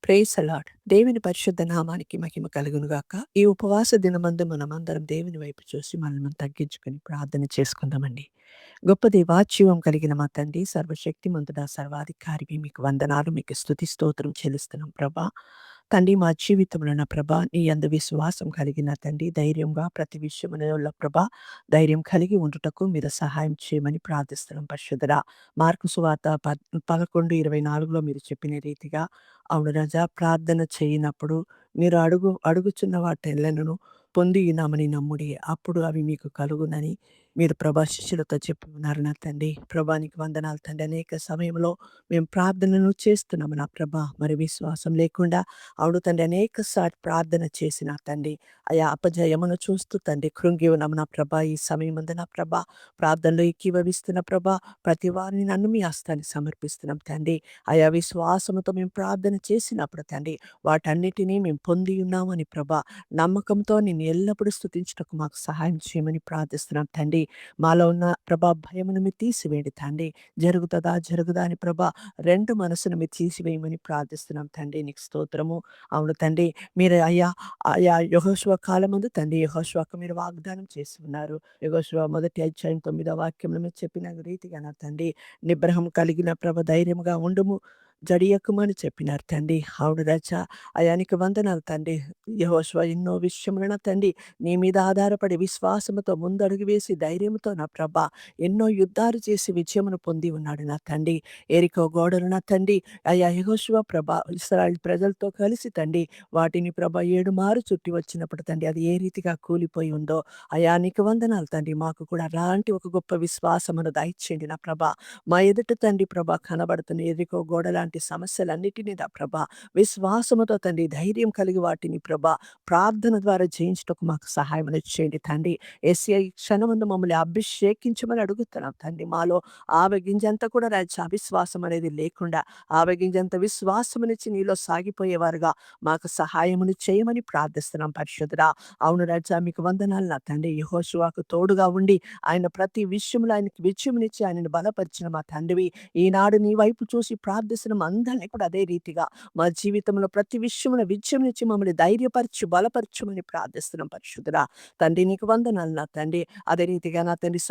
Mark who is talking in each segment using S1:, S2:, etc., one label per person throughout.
S1: Praise అలాడ్. దేవుని పరిశుద్ధ నామానికి మహిమ కలుగును గాక. ఈ ఉపవాస దినమందు మనమందరం దేవుని వైపు చూసి మనల్ని మనం తగ్గించుకొని ప్రార్థన చేసుకుందామండి. గొప్ప దేవా, జీవం కలిగిన మా తండ్రి, సర్వశక్తిమంతుడా, సర్వాధికారివి, మీకు వందనాలు, మీకు స్తుతి స్తోత్రం చెల్లిస్తున్నాం ప్రభా. తండ్రి, మా జీవితంలో నా ప్రభా నీ యందు విశ్వాసం కలిగిన తండ్రి, ధైర్యంగా ప్రతి విషయములో ప్రభా ధైర్యం కలిగి ఉండుటకు మీరు సహాయం చేయమని ప్రార్థిస్తున్నాం పరిశుద్ధుడా. మార్కు సువార్త 11:24లో మీరు చెప్పిన రీతిగా, అవును రాజా, ప్రార్థన చేయనప్పుడు మీరు అడుగుచున్న వాటెల్లనను పొంది ఉన్నామని నమ్ముడి, అప్పుడు అవి మీకు కలుగునని మీరు ప్రభా శిష్యులతో చెప్పి ఉన్నారు నా తండ్రి. ప్రభా నీకు వందనాలు తండ్రి. అనేక సమయంలో మేము ప్రార్థనను చేస్తున్నాము నా ప్రభా, మరి విశ్వాసం లేకుండా అవును తండ్రి అనేకసారి ప్రార్థన చేసిన తండ్రి, అయా అపజయమును చూస్తూ తండ్రి కృంగి ఉన్నాము నా ప్రభా. ఈ సమయమందు నా ప్రభా ప్రార్థనలో ఏకీభవిస్తున్న ప్రభా ప్రతి వారిని నన్ను మీ హస్తానికి సమర్పిస్తున్నాం తండ్రి. అయా విశ్వాసముతో మేము ప్రార్థన చేసినప్పుడు తండ్రి వాటన్నిటినీ మేము పొంది ఉన్నామని ప్రభా నమ్మకంతో నేను ఎల్లప్పుడూ స్తుతించుటకు మాకు సహాయం చేయమని ప్రార్థిస్తున్నాం తండ్రి. మాలో ఉన్న ప్రభా భయమును మీరు తీసివేయండి తండ్రి. జరుగుతుందా జరుగుదా అని ప్రభా రెండు మనసును మీరు తీసివేయమని ప్రార్థిస్తున్నాం తండ్రి. నీకు స్తోత్రము. అవును తండ్రి, మీరు అయ్యా అయా యెహోషువ కాలమందు తండ్రి యెహోషువకు మీరు వాగ్దానం చేసి ఉన్నారు. యెహోషువ 1 అధ్యాయం 9వ వాక్యంలో మీరు చెప్పిన రీతిగా నా తండ్రి, నిగ్రహం కలిగిన ధైర్యముగా ఉండుము, జడియకుమని చెప్పినారు తండ్రి. అవును రాజా, అయానికి వందనాలు తండ్రి. యెహోషువ ఎన్నో విషయములను తండ్రి నీ మీద ఆధారపడి విశ్వాసముతో ముందడుగు వేసి ధైర్యంతో నా ప్రభా ఎన్నో యుద్ధాలు చేసి విజయమును పొంది ఉన్నాడు నా తండ్రి. ఎరికో గోడలు నా తండ్రి అయా యెహోషువ ప్రభా ఇశ్రాయేలు ప్రజలతో కలిసి తండ్రి వాటిని ప్రభా 7 మారు చుట్టి వచ్చినప్పుడు తండ్రి అది ఏ రీతిగా కూలిపోయి ఉందో, అయా నీకు వందనాలు తండ్రి. మాకు కూడా అలాంటి ఒక గొప్ప విశ్వాసమును దయచేయండి నా ప్రభా. మా ఎదుట తండ్రి ప్రభా కనబడుతున్న ఎరికో గోడ లాంటి సమస్యలన్నిటినీ నా ప్రభా విశ్వాసముతో తండ్రి ధైర్యం కలిగి వాటిని ప్రభా ప్రార్థన ద్వారా జయించుటకు మాకు సహాయం చేయండి తండ్రి. యేసయ్య ఈ క్షణమందు మమ్మల్ని అభిషేకించమని అడుగుతున్నాం తండ్రి. మాలో ఆవగింజంత కూడా రాజా అవిశ్వాసం అనేది లేకుండా ఆవగింజంత విశ్వాసమునిచ్చి నీలో సాగిపోయేవారుగా మాకు సహాయమును చేయమని ప్రార్థిస్తున్నాం పరిశుద్ధుడా. అవును రాజా, మీకు వందనాలు నా తండ్రి. యెహోషువకు తోడుగా ఉండి ఆయన ప్రతి విషయంలో ఆయనకి విజయమునిచ్చి ఆయనను బలపరిచిన మా తండ్రివి, ఈనాడు నీ వైపు చూసి ప్రార్థిస్తున్నాం అందరినీ కూడా అదే రీతిగా మా జీవితంలో ప్రతి విషయమున విజయమునిచ్చి మమ్మల్ని ధైర్యపరచు బలపరచుమని ప్రార్థిస్తున్నాం పరిశుద్ధుడా. తండ్రి నీకు వందనాలు నా తండ్రి. అదే రీతిగా నా తండ్రి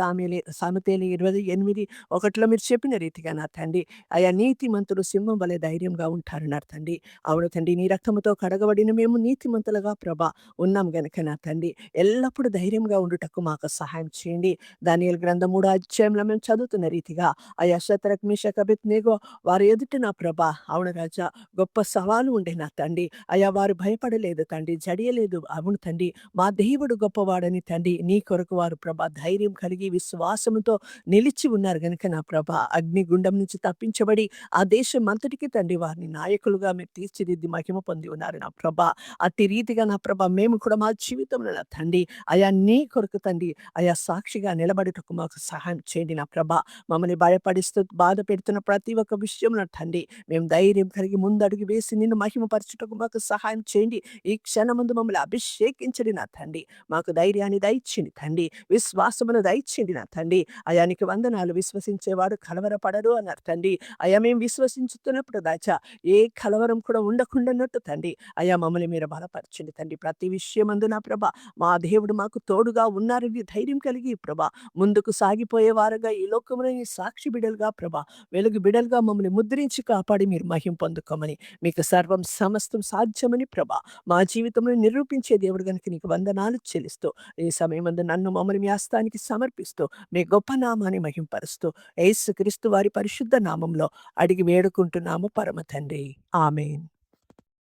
S1: సామెతేలు 28:1లో మీరు చెప్పిన రీతిగా నా తండ్రి అయా నీతిమంతుడు సింహం వలె ధైర్యంగా ఉంటారన్నారు తండ్రి. అవును తండ్రి, నీ రక్తముతో కడగబడిన మేము నీతిమంతులుగా ప్రభా ఉన్నాం గనుక నా తండ్రి ఎల్లప్పుడూ ధైర్యంగా ఉండుటకు మాకు సహాయం చేయండి. దానియేలు గ్రంథం 3వ అధ్యాయంలో మేము చదువుతున్న రీతిగా అయా శద్రక్ మేషక్ అబేద్నెగో వారి ఎదుట నా ప్రభా అవును రాజా గొప్ప సవాలు ఉండే నా తండ్రి. అయా వారు భయపడలేదు తండ్రి, జడియలేదు. అవును తండ్రి, మా దేవుడు గొప్పవాడని తండ్రి నీ కొరకు వారు ప్రభా ధైర్యం కలిగి విశ్వాసముతో నిలిచి ఉన్నారు గనుక నా ప్రభా అగ్నిగుండం నుంచి తప్పించబడి ఆ దేశం అంతటికి తండ్రి వారిని నాయకులుగా మీరు తీర్చిదిద్ది మహిమ పొంది ఉన్నారు నా ప్రభా. అట్టి రీతిగా నా ప్రభా మేము కూడా మా జీవితంలో నా తండ్రి అయా నీ కొరకు తండ్రి అయా సాక్షిగా నిలబడుటకు మాకు సహాయం చేయండి నా ప్రభా. మమ్మల్ని భయపడిస్తూ బాధ పెడుతున్న ప్రతి ఒక్క విషయంలో తండ్రి మేము ధైర్యం కలిగి ముందడుగు వేసి నిన్ను మహిమపరచుటకు మాకు సహాయం చేయండి. ఈ క్షణమందు మమ్మల్ని అభిషేకించండి నా తండ్రి. మాకు ధైర్యాన్ని దయచేయండి తండ్రి. విశ్వాసమును దయచేయండి నా తండ్రి. అయా నీకు వందనాలు. విశ్వసించేవాడు కలవరపడడు అన్నారు తండ్రి. అయా మేము విశ్వసించుతున్నప్పుడు రాజా ఏ కలవరం కూడా ఉండకుండాన్నట్టు తండ్రి అయా మమ్మల్ని మీరు బలపరచండి తండ్రి. ప్రతి విషయమందు నా ప్రభా మా దేవుడు మాకు తోడుగా ఉన్నారని ధైర్యం కలిగి ప్రభా ముందుకు సాగిపోయేవారుగా ఈ లోకములో నీ సాక్షి బిడ్డలుగా ప్రభా వెలుగు బిడ్డలుగా మమ్మల్ని ముద్రించి కాపాడి మీరు మహిమ పొందుకోమని, మీకు సర్వం సమస్తం సాధ్యమని ప్రభా మా జీవితంలో నిరూపించే దేవుడు గనుక నీకు వందనాలు చెల్లిస్తూ ఈ సమయమందు నన్ను మమ్మల్ని మీ హస్తానికి సమర్పిస్తూ మీ గొప్ప నామాన్ని మహింపరుస్తూ యేసుక్రీస్తు వారి పరిశుద్ధ నామంలో అడిగి వేడుకుంటున్నాము పరమ తండ్రి. ఆమేన్.